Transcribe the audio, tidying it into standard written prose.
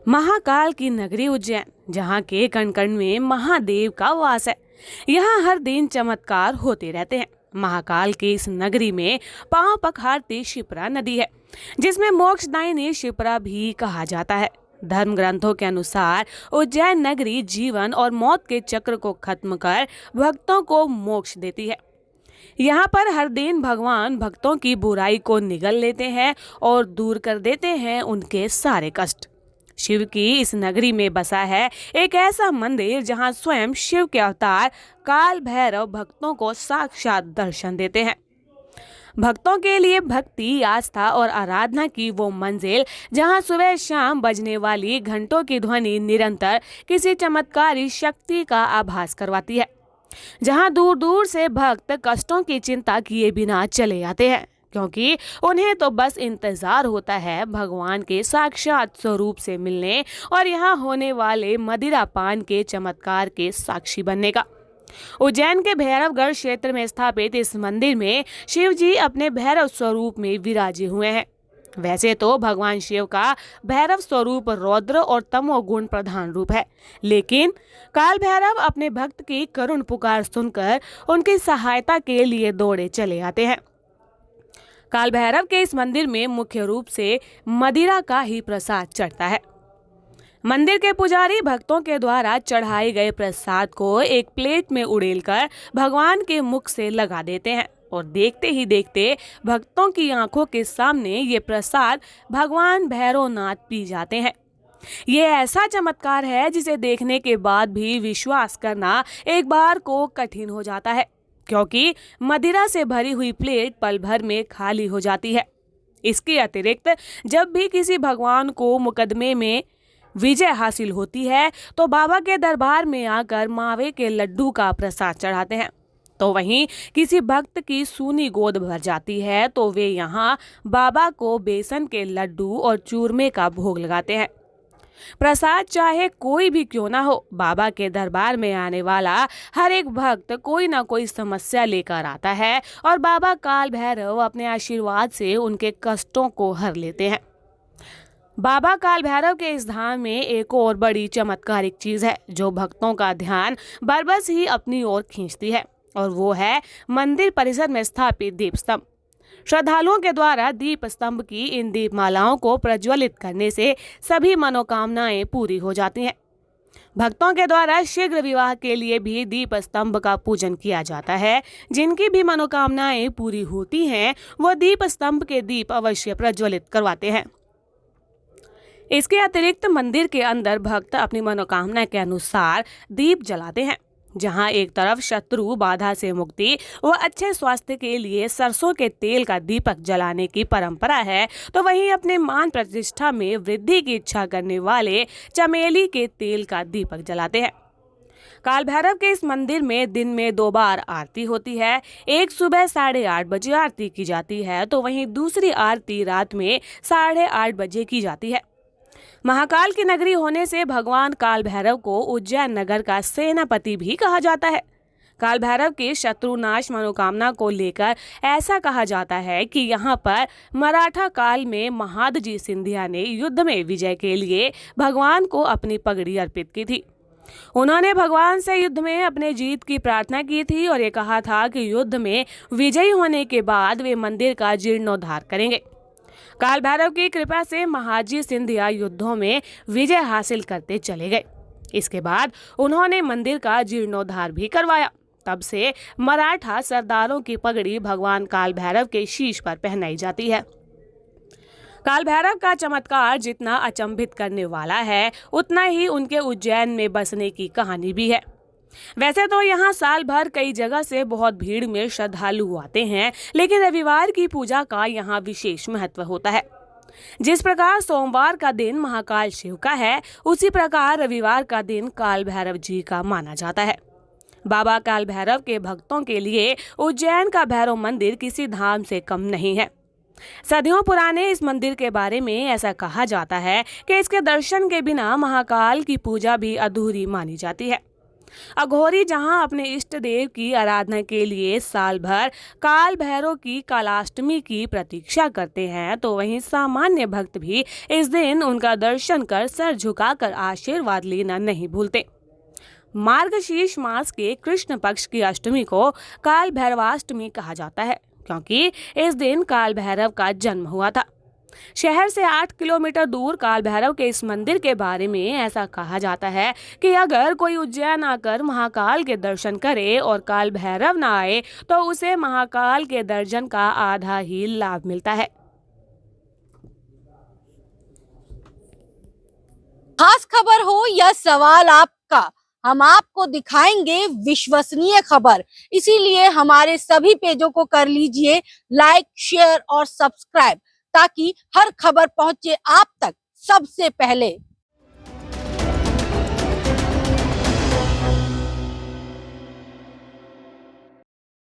महाकाल की नगरी उज्जैन, जहाँ के कण कण में महादेव का वास है। यहाँ हर दिन चमत्कार होते रहते हैं। महाकाल की इस नगरी में पांव पखारती शिप्रा नदी है, जिसमें मोक्षदायिनी शिप्रा भी कहा जाता है। धर्म ग्रंथों के अनुसार उज्जैन नगरी जीवन और मौत के चक्र को खत्म कर भक्तों को मोक्ष देती है। यहाँ पर हर दिन भगवान भक्तों की बुराई को निगल लेते हैं और दूर कर देते हैं उनके सारे कष्ट। शिव की इस नगरी में बसा है एक ऐसा मंदिर जहाँ स्वयं शिव के अवतार काल भैरव भक्तों को साक्षात दर्शन देते हैं। भक्तों के लिए भक्ति, आस्था और आराधना की वो मंजिल जहां सुबह शाम बजने वाली घंटों की ध्वनि निरंतर किसी चमत्कारी शक्ति का आभास करवाती है। जहां दूर दूर से भक्त कष्टों की चिंता किए बिना चले आते हैं, क्योंकि उन्हें तो बस इंतजार होता है भगवान के साक्षात स्वरूप से मिलने और यहाँ होने वाले मदिरा पान के चमत्कार के साक्षी बनने का। उज्जैन के भैरवगढ़ क्षेत्र में स्थापित इस मंदिर में शिव जी अपने भैरव स्वरूप में विराजे हुए हैं। वैसे तो भगवान शिव का भैरव स्वरूप रौद्र और तमोगुण प्रधान रूप है, लेकिन काल भैरव अपने भक्त की करुण पुकार सुनकर उनकी सहायता के लिए दौड़े चले आते हैं। काल भैरव के इस मंदिर में मुख्य रूप से मदिरा का ही प्रसाद चढ़ता है। मंदिर के पुजारी भक्तों के द्वारा चढ़ाए गए प्रसाद को एक प्लेट में उड़ेलकर भगवान के मुख से लगा देते हैं और देखते ही देखते भक्तों की आंखों के सामने ये प्रसाद भगवान भैरवनाथ पी जाते हैं। ये ऐसा चमत्कार है जिसे देखने के बाद भी विश्वास करना एक बार को कठिन हो जाता है, क्योंकि मदिरा से भरी हुई प्लेट पल भर में खाली हो जाती है। इसके अतिरिक्त जब भी किसी भगवान को मुकदमे में विजय हासिल होती है तो बाबा के दरबार में आकर मावे के लड्डू का प्रसाद चढ़ाते हैं। तो वहीं किसी भक्त की सूनी गोद भर जाती है तो वे यहाँ बाबा को बेसन के लड्डू और चूरमे का भोग लगाते हैं। प्रसाद चाहे कोई भी क्यों ना हो, बाबा के दरबार में आने वाला हर एक भक्त कोई ना कोई समस्या लेकर आता है और बाबा काल भैरव अपने आशीर्वाद से उनके कष्टों को हर लेते हैं। बाबा काल भैरव के इस धाम में एक और बड़ी चमत्कारिक चीज है जो भक्तों का ध्यान बरबस ही अपनी ओर खींचती है, और वो है मंदिर परिसर में स्थापित दीप स्तंभ। श्रद्धालुओं के द्वारा दीप स्तंभ की इन दीपमालाओं को प्रज्वलित करने से सभी मनोकामनाएं पूरी हो जाती हैं। भक्तों के द्वारा शीघ्र विवाह के लिए भी दीप स्तंभ का पूजन किया जाता है। जिनकी भी मनोकामनाएं पूरी होती हैं वो दीप स्तंभ के दीप अवश्य प्रज्वलित करवाते हैं। इसके अतिरिक्त मंदिर के अंदर भक्त अपनी मनोकामना के अनुसार दीप जलाते हैं। जहां एक तरफ शत्रु बाधा से मुक्ति व अच्छे स्वास्थ्य के लिए सरसों के तेल का दीपक जलाने की परंपरा है, तो वहीं अपने मान प्रतिष्ठा में वृद्धि की इच्छा करने वाले चमेली के तेल का दीपक जलाते हैं। काल भैरव के इस मंदिर में दिन में 2 बार आरती होती है। एक सुबह 8:30 बजे आरती की जाती है, तो वहीं दूसरी आरती रात में 8:30 बजे की जाती है। महाकाल की नगरी होने से भगवान काल भैरव को उज्जैन नगर का सेनापति भी कहा जाता है। काल भैरव के शत्रुनाश मनोकामना को लेकर ऐसा कहा जाता है कि यहाँ पर मराठा काल में महादजी सिंधिया ने युद्ध में विजय के लिए भगवान को अपनी पगड़ी अर्पित की थी। उन्होंने भगवान से युद्ध में अपने जीत की प्रार्थना की थी और ये कहा था कि युद्ध में विजयी होने के बाद वे मंदिर का जीर्णोद्धार करेंगे। काल भैरव की कृपा से महाजी सिंधिया युद्धों में विजय हासिल करते चले गए। इसके बाद उन्होंने मंदिर का जीर्णोद्धार भी करवाया। तब से मराठा सरदारों की पगड़ी भगवान काल भैरव के शीश पर पहनाई जाती है। काल भैरव का चमत्कार जितना अचंभित करने वाला है, उतना ही उनके उज्जैन में बसने की कहानी भी है। वैसे तो यहाँ साल भर कई जगह से बहुत भीड़ में श्रद्धालु आते हैं, लेकिन रविवार की पूजा का यहाँ विशेष महत्व होता है। जिस प्रकार सोमवार का दिन महाकाल शिव का है, उसी प्रकार रविवार का दिन काल भैरव जी का माना जाता है। बाबा काल भैरव के भक्तों के लिए उज्जैन का भैरव मंदिर किसी धाम से कम नहीं है। सदियों पुराने इस मंदिर के बारे में ऐसा कहा जाता है कि इसके दर्शन के बिना महाकाल की पूजा भी अधूरी मानी जाती है। अघोरी जहां अपने इष्ट देव की आराधना के लिए साल भर काल भैरव की कालाष्टमी की प्रतीक्षा करते हैं, तो वहीं सामान्य भक्त भी इस दिन उनका दर्शन कर सर झुकाकर आशीर्वाद लेना नहीं भूलते। मार्गशीर्ष मास के कृष्ण पक्ष की अष्टमी को काल भैरवाष्टमी कहा जाता है, क्योंकि इस दिन काल भैरव का जन्म हुआ था। शहर से 8 किलोमीटर दूर काल भैरव के इस मंदिर के बारे में ऐसा कहा जाता है कि अगर कोई उज्जैन आकर महाकाल के दर्शन करे और काल भैरव ना आए, तो उसे महाकाल के दर्शन का आधा ही लाभ मिलता है। खास खबर हो या सवाल आपका, हम आपको दिखाएंगे विश्वसनीय खबर। इसीलिए हमारे सभी पेजों को कर लीजिए लाइक, शेयर और सब्सक्राइब, ताकि हर खबर पहुंचे आप तक सबसे पहले।